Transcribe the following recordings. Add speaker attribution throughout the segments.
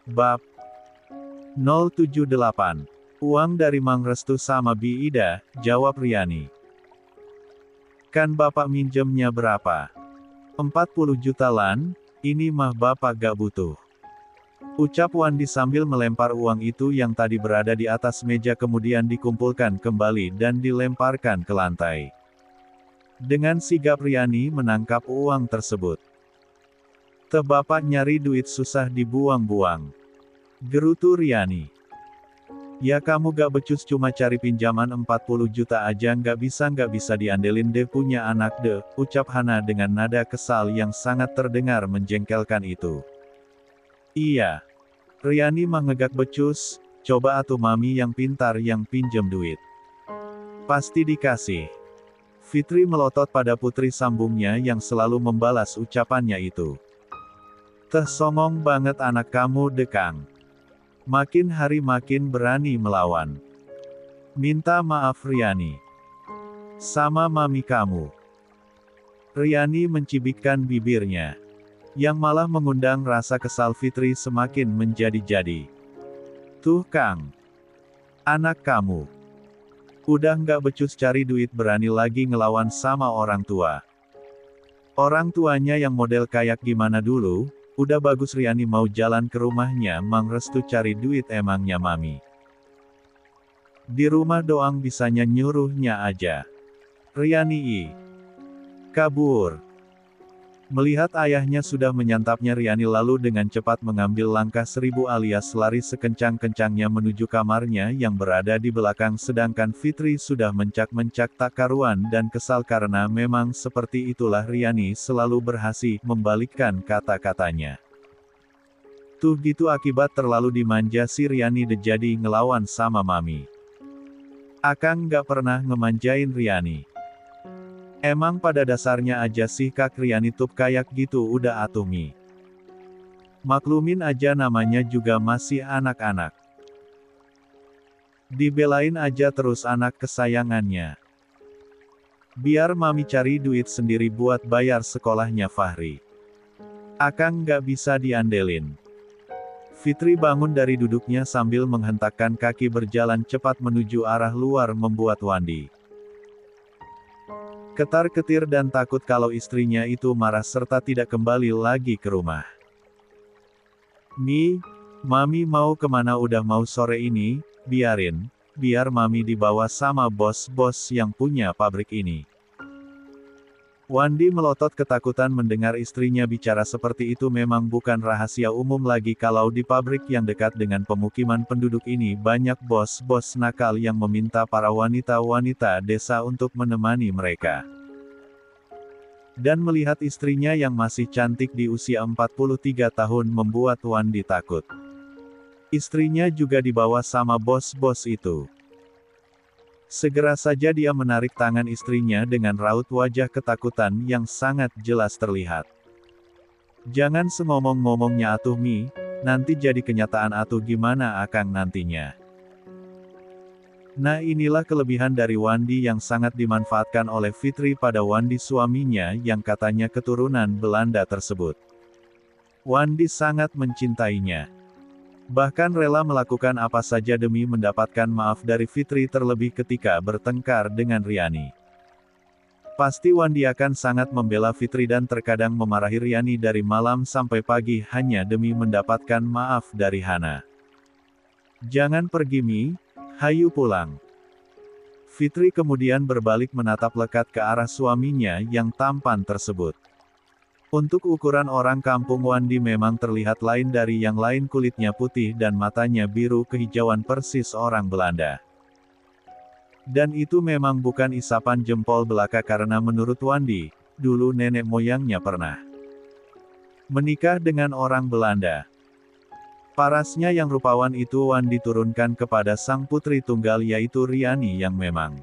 Speaker 1: Bab 078. Uang dari Mang Restu sama Bi Ida, jawab Riani. Kan bapak minjemnya berapa? 40 juta lan, ini mah bapak gak butuh. Ucap Wandi sambil melempar uang itu yang tadi berada di atas meja kemudian dikumpulkan kembali dan dilemparkan ke lantai. Dengan sigap Riani menangkap uang tersebut. Teh bapak nyari duit susah dibuang-buang. Gerutu Riani. Ya kamu gak becus cuma cari pinjaman 40 juta aja nggak bisa diandelin deh punya anak deh, ucap Hana dengan nada kesal yang sangat terdengar menjengkelkan itu. Iya. Riani mah ngegak becus, coba atuh mami yang pintar yang pinjem duit. Pasti dikasih. Fitri melotot pada putri sambungnya yang selalu membalas ucapannya itu. Teh songong banget anak kamu Dekang. Makin hari makin berani melawan. Minta maaf Riani. Sama mami kamu. Riani mencibikkan bibirnya. Yang malah mengundang rasa kesal Fitri semakin menjadi-jadi. Tuh Kang. Anak kamu. Udah nggak becus cari duit berani lagi ngelawan sama orang tua. Orang tuanya yang model kayak gimana dulu? Udah bagus Riani mau jalan ke rumahnya Mang Restu cari duit emangnya mami. Di rumah doang bisanya nyuruhnya aja. Riani kabur. Melihat ayahnya sudah menyantapnya Riani lalu dengan cepat mengambil langkah 1000 alias lari sekencang-kencangnya menuju kamarnya yang berada di belakang sedangkan Fitri sudah mencak-mencak tak karuan dan kesal karena memang seperti itulah Riani selalu berhasil membalikkan kata-katanya. Tuh gitu akibat terlalu dimanja si Riani jadi ngelawan sama mami. Akang nggak pernah ngemanjain Riani. Emang pada dasarnya aja sih Kak Riani tuh kayak gitu udah atuh mi. Maklumin aja namanya juga masih anak-anak. Dibelain aja terus anak kesayangannya. Biar mami cari duit sendiri buat bayar sekolahnya Fahri. Akang nggak bisa diandelin. Fitri bangun dari duduknya sambil menghentakkan kaki berjalan cepat menuju arah luar membuat Wandi ketar-ketir dan takut kalau istrinya itu marah serta tidak kembali lagi ke rumah. Mami mau kemana udah mau sore ini, biar mami dibawa sama bos-bos yang punya pabrik ini. Wandi melotot ketakutan mendengar istrinya bicara seperti itu memang bukan rahasia umum lagi kalau di pabrik yang dekat dengan pemukiman penduduk ini banyak bos-bos nakal yang meminta para wanita-wanita desa untuk menemani mereka. Dan melihat istrinya yang masih cantik di usia 43 tahun membuat Wandi takut. Istrinya juga dibawa sama bos-bos itu. Segera saja dia menarik tangan istrinya dengan raut wajah ketakutan yang sangat jelas terlihat. Jangan sengomong-ngomongnya atuh mi, nanti jadi kenyataan atuh gimana akang nantinya. Nah inilah kelebihan dari Wandi yang sangat dimanfaatkan oleh Fitri pada Wandi suaminya yang katanya keturunan Belanda tersebut. Wandi sangat mencintainya. Bahkan rela melakukan apa saja demi mendapatkan maaf dari Fitri terlebih ketika bertengkar dengan Riani. Pasti Wandi akan sangat membela Fitri dan terkadang memarahi Riani dari malam sampai pagi hanya demi mendapatkan maaf dari Hana. Jangan pergi mi, hayu pulang. Fitri kemudian berbalik menatap lekat ke arah suaminya yang tampan tersebut. Untuk ukuran orang kampung Wandi memang terlihat lain dari yang lain kulitnya putih dan matanya biru kehijauan persis orang Belanda. Dan itu memang bukan isapan jempol belaka karena menurut Wandi, dulu nenek moyangnya pernah menikah dengan orang Belanda. Parasnya yang rupawan itu Wandi turunkan kepada sang putri tunggal yaitu Riani yang memang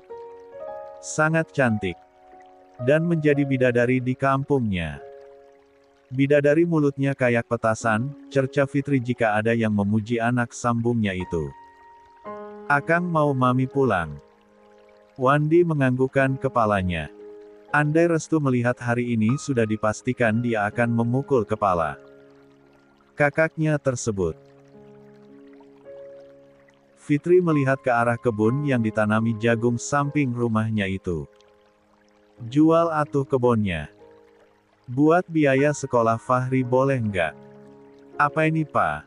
Speaker 1: sangat cantik dan menjadi bidadari di kampungnya. Bidadari mulutnya kayak petasan, cerca Fitri jika ada yang memuji anak sambungnya itu. Akang mau mami pulang. Wandi menganggukkan kepalanya. Andai Restu melihat hari ini sudah dipastikan dia akan memukul kepala kakaknya tersebut. Fitri melihat ke arah kebun yang ditanami jagung samping rumahnya itu. Jual atuh kebunnya. Buat biaya sekolah Fahri boleh nggak? Apa ini Pak?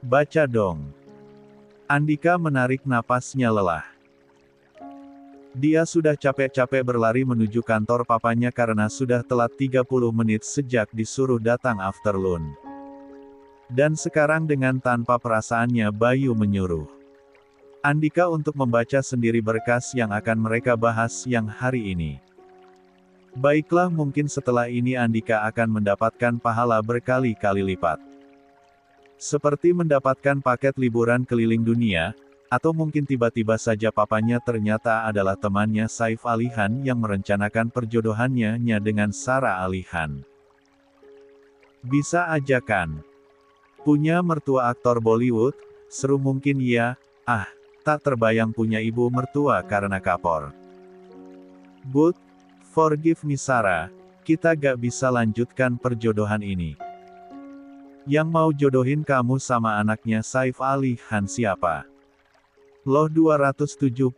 Speaker 1: Baca dong. Andika menarik napasnya lelah. Dia sudah capek-capek berlari menuju kantor papanya karena sudah telat 30 menit sejak disuruh datang afternoon. Dan sekarang dengan tanpa perasaannya Bayu menyuruh Andika untuk membaca sendiri berkas yang akan mereka bahas yang hari ini. Baiklah, mungkin setelah ini Andika akan mendapatkan pahala berkali-kali lipat. Seperti mendapatkan paket liburan keliling dunia, atau mungkin tiba-tiba saja papanya ternyata adalah temannya Saif Alihan yang merencanakan perjodohannya dengan Sarah Alihan. Bisa aja kan? Punya mertua aktor Bollywood, seru mungkin ya, tak terbayang punya ibu mertua karena kapor. But, forgive me Sarah, kita gak bisa lanjutkan perjodohan ini. Yang mau jodohin kamu sama anaknya Saif Alihan siapa? Loh 272.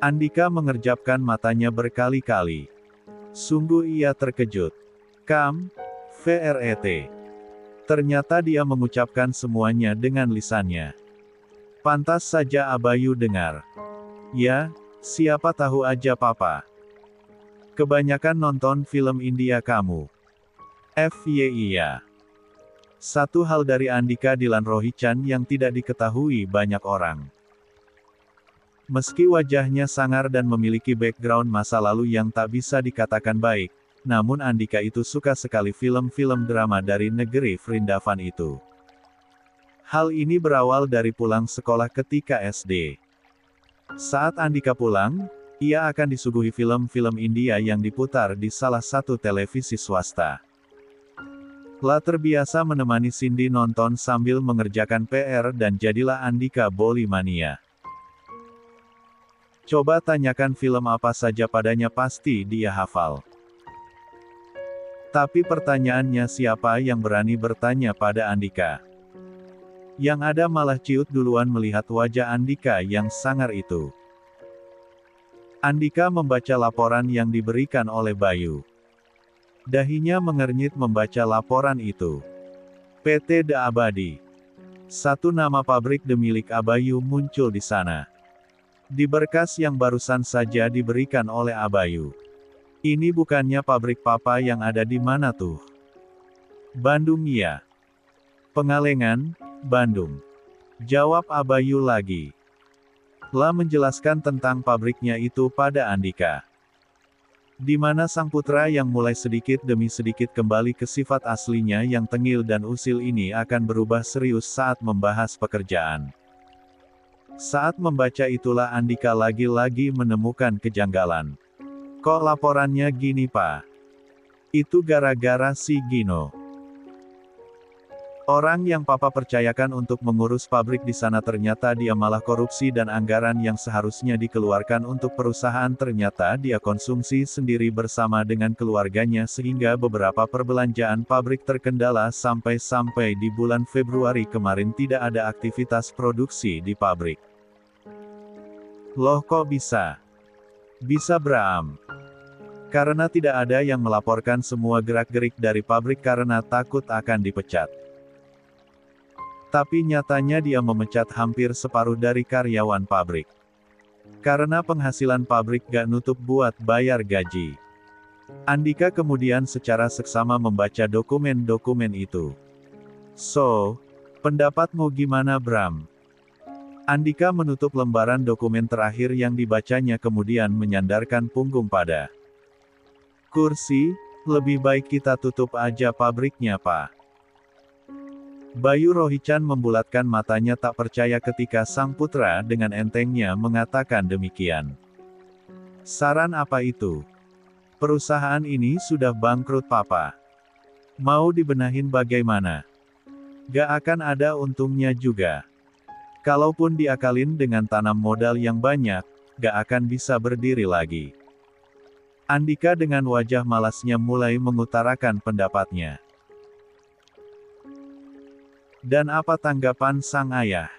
Speaker 1: Andika mengerjapkan matanya berkali-kali. Sungguh ia terkejut. Kam, VRET. Ternyata dia mengucapkan semuanya dengan lisannya. Pantas saja Abayu dengar. Ya, siapa tahu aja papa. Kebanyakan nonton film India kamu. Iya. Satu hal dari Andika Dilan Rohichan yang tidak diketahui banyak orang. Meski wajahnya sangar dan memiliki background masa lalu yang tak bisa dikatakan baik, namun Andika itu suka sekali film-film drama dari negeri Vrindavan itu. Hal ini berawal dari pulang sekolah ketika SD. Saat Andika pulang, ia akan disuguhi film-film India yang diputar di salah satu televisi swasta. La terbiasa menemani Cindy nonton sambil mengerjakan PR dan jadilah Andika Bollywood. Coba tanyakan film apa saja padanya pasti dia hafal. Tapi pertanyaannya siapa yang berani bertanya pada Andika? Yang ada malah ciut duluan melihat wajah Andika yang sangar itu. Andika membaca laporan yang diberikan oleh Bayu. Dahinya mengernyit membaca laporan itu. PT The Abadi. Satu nama pabrik The milik Abayu muncul di sana. Di berkas yang barusan saja diberikan oleh Abayu. Ini bukannya pabrik papa yang ada di mana tuh? Bandung ya. Pengalengan, Bandung. Jawab Abayu lagi. La menjelaskan tentang pabriknya itu pada Andika. Di mana sang putra yang mulai sedikit demi sedikit kembali ke sifat aslinya yang tengil dan usil ini akan berubah serius saat membahas pekerjaan. Saat membaca itulah Andika lagi-lagi menemukan kejanggalan. Kok laporannya gini Pak? Itu gara-gara si Gino. Orang yang papa percayakan untuk mengurus pabrik di sana ternyata dia malah korupsi dan anggaran yang seharusnya dikeluarkan untuk perusahaan ternyata dia konsumsi sendiri bersama dengan keluarganya sehingga beberapa perbelanjaan pabrik terkendala sampai di bulan Februari kemarin tidak ada aktivitas produksi di pabrik. Loh kok bisa? Bisa Bram. Karena tidak ada yang melaporkan semua gerak-gerik dari pabrik karena takut akan dipecat. Tapi nyatanya dia memecat hampir separuh dari karyawan pabrik. Karena penghasilan pabrik gak nutup buat bayar gaji. Andika kemudian secara seksama membaca dokumen-dokumen itu. So, pendapatmu gimana Bram? Andika menutup lembaran dokumen terakhir yang dibacanya kemudian menyandarkan punggung pada kursi, lebih baik kita tutup aja pabriknya Pak. Bayu Rohichan membulatkan matanya tak percaya ketika sang putra dengan entengnya mengatakan demikian. Saran apa itu? Perusahaan ini sudah bangkrut Papa. Mau dibenahin bagaimana? Gak akan ada untungnya juga. Kalaupun diakalin dengan tanam modal yang banyak, gak akan bisa berdiri lagi. Andika dengan wajah malasnya mulai mengutarakan pendapatnya. Dan apa tanggapan sang ayah?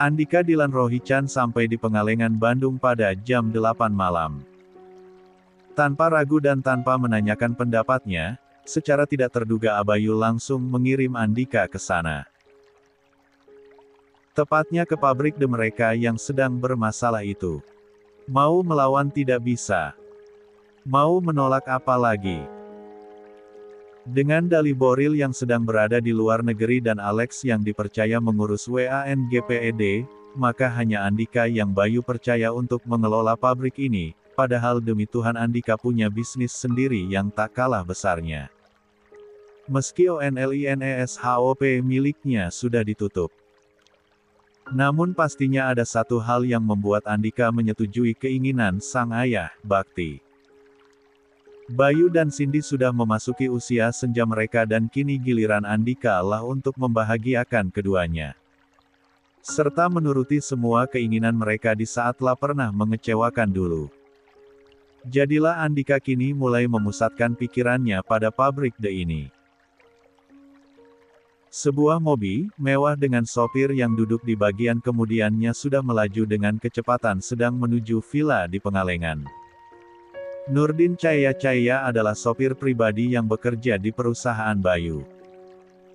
Speaker 1: Andika Dilan Rohichan sampai di Pengalengan, Bandung pada jam 8 malam. Tanpa ragu dan tanpa menanyakan pendapatnya, secara tidak terduga Abayu langsung mengirim Andika ke sana. Tepatnya ke pabrik de mereka yang sedang bermasalah itu. Mau melawan tidak bisa. Mau menolak apa lagi? Dengan dalih Boril yang sedang berada di luar negeri dan Alex yang dipercaya mengurus WANGPED, maka hanya Andika yang Bayu percaya untuk mengelola pabrik ini, padahal demi Tuhan Andika punya bisnis sendiri yang tak kalah besarnya. Meski ONLINESHOP miliknya sudah ditutup. Namun pastinya ada satu hal yang membuat Andika menyetujui keinginan sang ayah, Bakti. Bayu dan Cindy sudah memasuki usia senja mereka dan kini giliran Andika lah untuk membahagiakan keduanya. Serta menuruti semua keinginan mereka di saat lah pernah mengecewakan dulu. Jadilah Andika kini mulai memusatkan pikirannya pada pabrik de ini. Sebuah mobil mewah dengan sopir yang duduk di bagian kemudiannya sudah melaju dengan kecepatan sedang menuju villa di Pengalengan. Nurdin Cahya adalah sopir pribadi yang bekerja di perusahaan Bayu.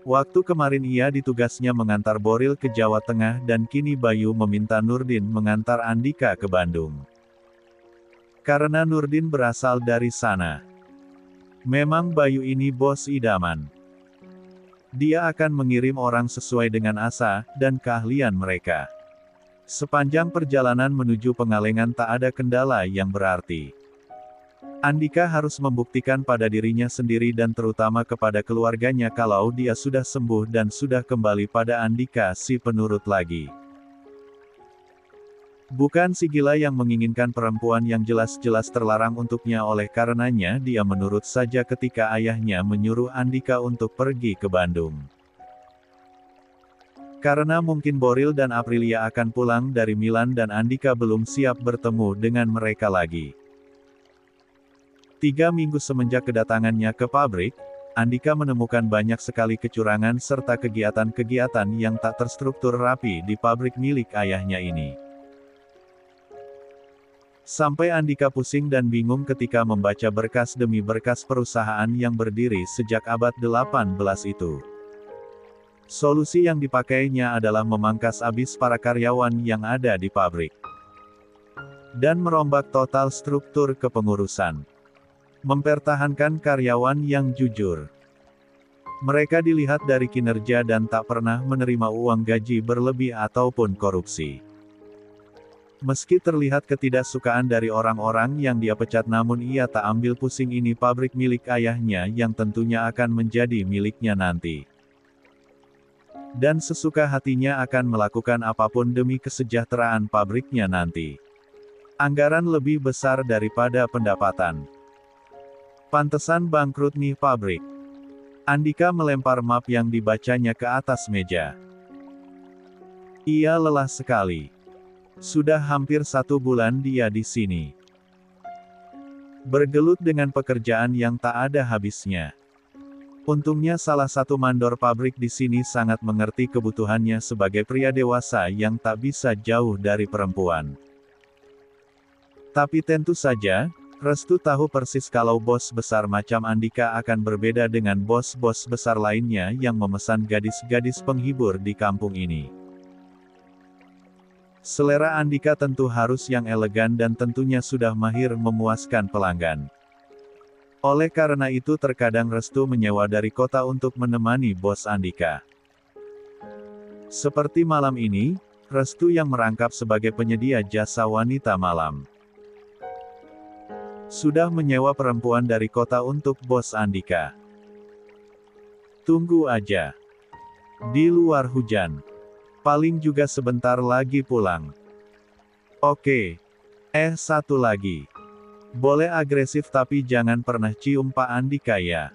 Speaker 1: Waktu kemarin ia ditugasnya mengantar Boril ke Jawa Tengah dan kini Bayu meminta Nurdin mengantar Andika ke Bandung. Karena Nurdin berasal dari sana. Memang Bayu ini bos idaman. Dia akan mengirim orang sesuai dengan asa dan keahlian mereka. Sepanjang perjalanan menuju Pengalengan tak ada kendala yang berarti. Andika harus membuktikan pada dirinya sendiri dan terutama kepada keluarganya kalau dia sudah sembuh dan sudah kembali pada Andika si penurut lagi. Bukan si gila yang menginginkan perempuan yang jelas-jelas terlarang untuknya oleh karenanya dia menurut saja ketika ayahnya menyuruh Andika untuk pergi ke Bandung. Karena mungkin Boril dan Aprilia akan pulang dari Milan dan Andika belum siap bertemu dengan mereka lagi. 3 minggu semenjak kedatangannya ke pabrik, Andika menemukan banyak sekali kecurangan serta kegiatan-kegiatan yang tak terstruktur rapi di pabrik milik ayahnya ini. Sampai Andika pusing dan bingung ketika membaca berkas demi berkas perusahaan yang berdiri sejak abad 18 itu. Solusi yang dipakainya adalah memangkas habis para karyawan yang ada di pabrik. Dan merombak total struktur kepengurusan. Mempertahankan karyawan yang jujur. Mereka dilihat dari kinerja dan tak pernah menerima uang gaji berlebih ataupun korupsi. Meski terlihat ketidaksukaan dari orang-orang yang dia pecat namun ia tak ambil pusing ini pabrik milik ayahnya yang tentunya akan menjadi miliknya nanti. Dan sesuka hatinya akan melakukan apapun demi kesejahteraan pabriknya nanti. Anggaran lebih besar daripada pendapatan. Pantesan bangkrut nih pabrik. Andika melempar map yang dibacanya ke atas meja. Ia lelah sekali. Sudah hampir 1 bulan dia di sini. Bergelut dengan pekerjaan yang tak ada habisnya. Untungnya salah satu mandor pabrik di sini sangat mengerti kebutuhannya sebagai pria dewasa yang tak bisa jauh dari perempuan. Tapi tentu saja, Restu tahu persis kalau bos besar macam Andika akan berbeda dengan bos-bos besar lainnya yang memesan gadis-gadis penghibur di kampung ini. Selera Andika tentu harus yang elegan dan tentunya sudah mahir memuaskan pelanggan. Oleh karena itu terkadang Restu menyewa dari kota untuk menemani bos Andika. Seperti malam ini, Restu yang merangkap sebagai penyedia jasa wanita malam. Sudah menyewa perempuan dari kota untuk bos Andika. Tunggu aja. Di luar hujan. Paling juga sebentar lagi pulang. Oke. Satu lagi. Boleh agresif tapi jangan pernah cium Pak Andika ya.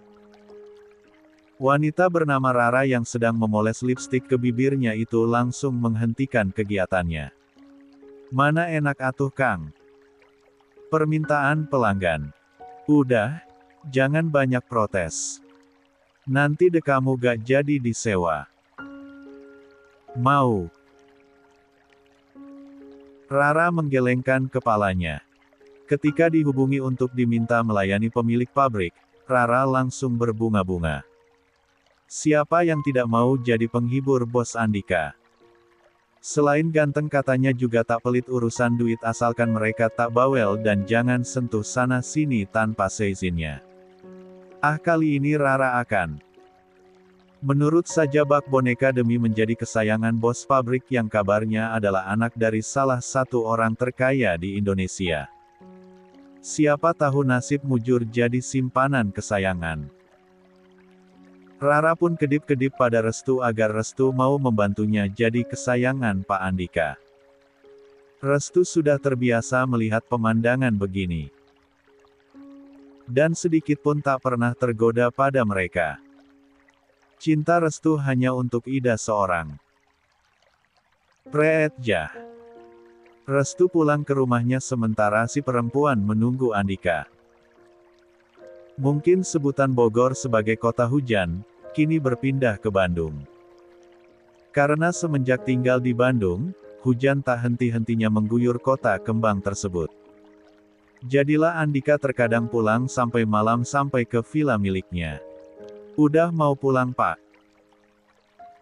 Speaker 1: Wanita bernama Rara yang sedang memoles lipstik ke bibirnya itu langsung menghentikan kegiatannya. Mana enak atuh Kang. Permintaan pelanggan. Udah, jangan banyak protes. Nanti deh kamu gak jadi disewa. Mau. Rara menggelengkan kepalanya. Ketika dihubungi untuk diminta melayani pemilik pabrik, Rara langsung berbunga-bunga. Siapa yang tidak mau jadi penghibur bos Andika? Selain ganteng katanya juga tak pelit urusan duit asalkan mereka tak bawel dan jangan sentuh sana-sini tanpa seizinnya. Ah, kali ini Rara akan menurut saja bak boneka demi menjadi kesayangan bos pabrik yang kabarnya adalah anak dari salah satu orang terkaya di Indonesia. Siapa tahu nasib mujur jadi simpanan kesayangan. Rara pun kedip-kedip pada Restu agar Restu mau membantunya jadi kesayangan Pak Andika. Restu sudah terbiasa melihat pemandangan begini. Dan sedikit pun tak pernah tergoda pada mereka. Cinta Restu hanya untuk Ida seorang. Preet jah. Restu pulang ke rumahnya sementara si perempuan menunggu Andika. Mungkin sebutan Bogor sebagai kota hujan, kini berpindah ke Bandung. Karena semenjak tinggal di Bandung, hujan tak henti-hentinya mengguyur kota kembang tersebut. Jadilah Andika terkadang pulang sampai malam sampai ke villa miliknya. Udah mau pulang Pak.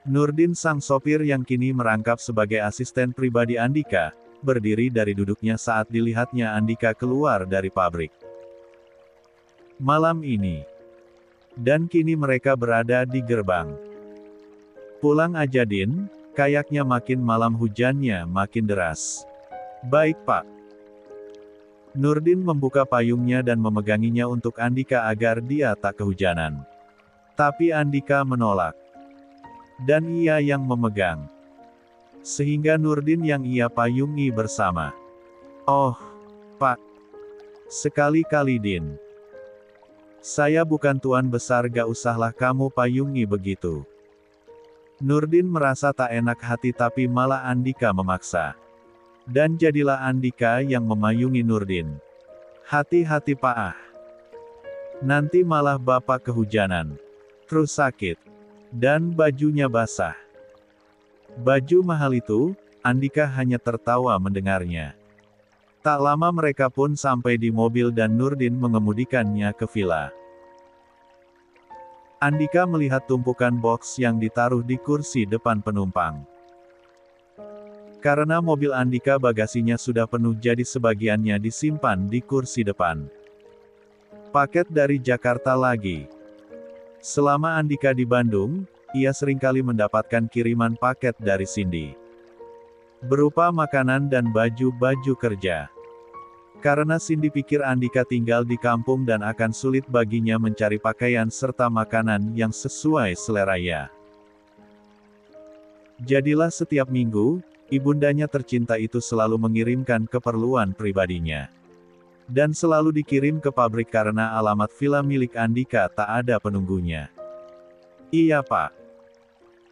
Speaker 1: Nurdin sang sopir yang kini merangkap sebagai asisten pribadi Andika, berdiri dari duduknya saat dilihatnya Andika keluar dari pabrik. Malam ini. Dan kini mereka berada di gerbang. Pulang aja Din, kayaknya makin malam hujannya makin deras. Baik Pak. Nurdin membuka payungnya dan memeganginya untuk Andika agar dia tak kehujanan. Tapi Andika menolak. Dan ia yang memegang. Sehingga Nurdin yang ia payungi bersama. Oh, Pak. Sekali-kali Din. Saya bukan tuan besar, gak usahlah kamu payungi begitu. Nurdin merasa tak enak hati tapi malah Andika memaksa. Dan jadilah Andika yang memayungi Nurdin. Hati-hati Pak ah. Nanti malah Bapak kehujanan. Terus sakit. Dan bajunya basah. Baju mahal itu, Andika hanya tertawa mendengarnya. Tak lama mereka pun sampai di mobil dan Nurdin mengemudikannya ke villa. Andika melihat tumpukan box yang ditaruh di kursi depan penumpang. Karena mobil Andika bagasinya sudah penuh jadi sebagiannya disimpan di kursi depan. Paket dari Jakarta lagi. Selama Andika di Bandung, ia seringkali mendapatkan kiriman paket dari Cindy. Berupa makanan dan baju-baju kerja. Karena Cindy pikir Andika tinggal di kampung dan akan sulit baginya mencari pakaian serta makanan yang sesuai seleranya. Jadilah setiap minggu, ibundanya tercinta itu selalu mengirimkan keperluan pribadinya. Dan selalu dikirim ke pabrik karena alamat villa milik Andika tak ada penunggunya. Iya Pak.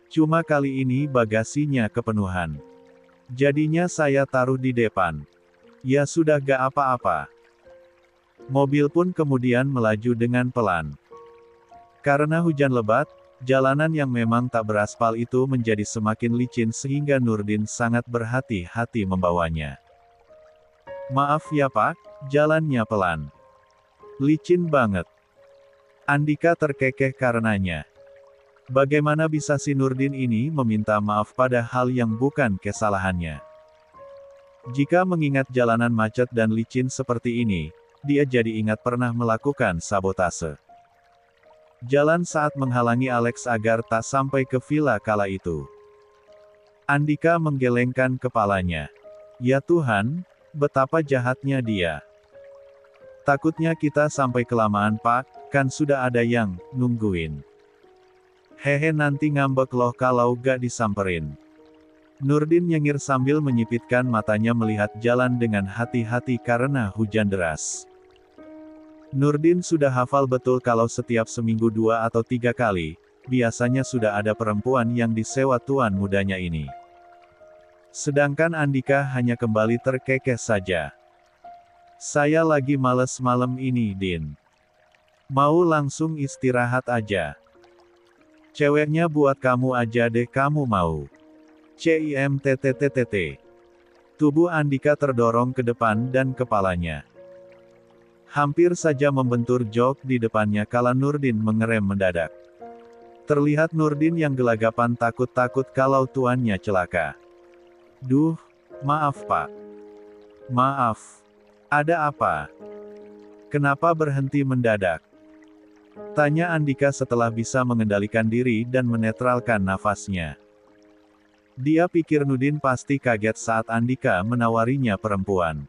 Speaker 1: Cuma kali ini bagasinya kepenuhan. Jadinya saya taruh di depan. Ya sudah gak apa-apa. Mobil pun kemudian melaju dengan pelan. Karena hujan lebat, jalanan yang memang tak beraspal itu menjadi semakin licin sehingga Nurdin sangat berhati-hati membawanya. Maaf ya Pak, jalannya pelan. Licin banget. Andika terkekeh karenanya. Bagaimana bisa si Nurdin ini meminta maaf pada hal yang bukan kesalahannya? Jika mengingat jalanan macet dan licin seperti ini, dia jadi ingat pernah melakukan sabotase. Jalan saat menghalangi Alex agar tak sampai ke villa kala itu. Andika menggelengkan kepalanya. Ya Tuhan, betapa jahatnya dia. Takutnya kita sampai kelamaan Pak, kan sudah ada yang nungguin. Hehe nanti ngambek loh kalau gak disamperin. Nurdin nyengir sambil menyipitkan matanya melihat jalan dengan hati-hati karena hujan deras. Nurdin sudah hafal betul kalau setiap seminggu 2 atau 3 kali, biasanya sudah ada perempuan yang disewa tuan mudanya ini. Sedangkan Andika hanya kembali terkekeh saja. Saya lagi males malam ini Din. Mau langsung istirahat aja. Ceweknya buat kamu aja deh kamu mau. CIMTTTTT. Tubuh Andika terdorong ke depan dan kepalanya hampir saja membentur jok di depannya kala Nurdin mengerem mendadak. Terlihat Nurdin yang gelagapan takut-takut kalau tuannya celaka. Duh, maaf Pak. Maaf. Ada apa? Kenapa berhenti mendadak? Tanya Andika setelah bisa mengendalikan diri dan menetralkan nafasnya. Dia pikir Nurdin pasti kaget saat Andika menawarinya perempuan.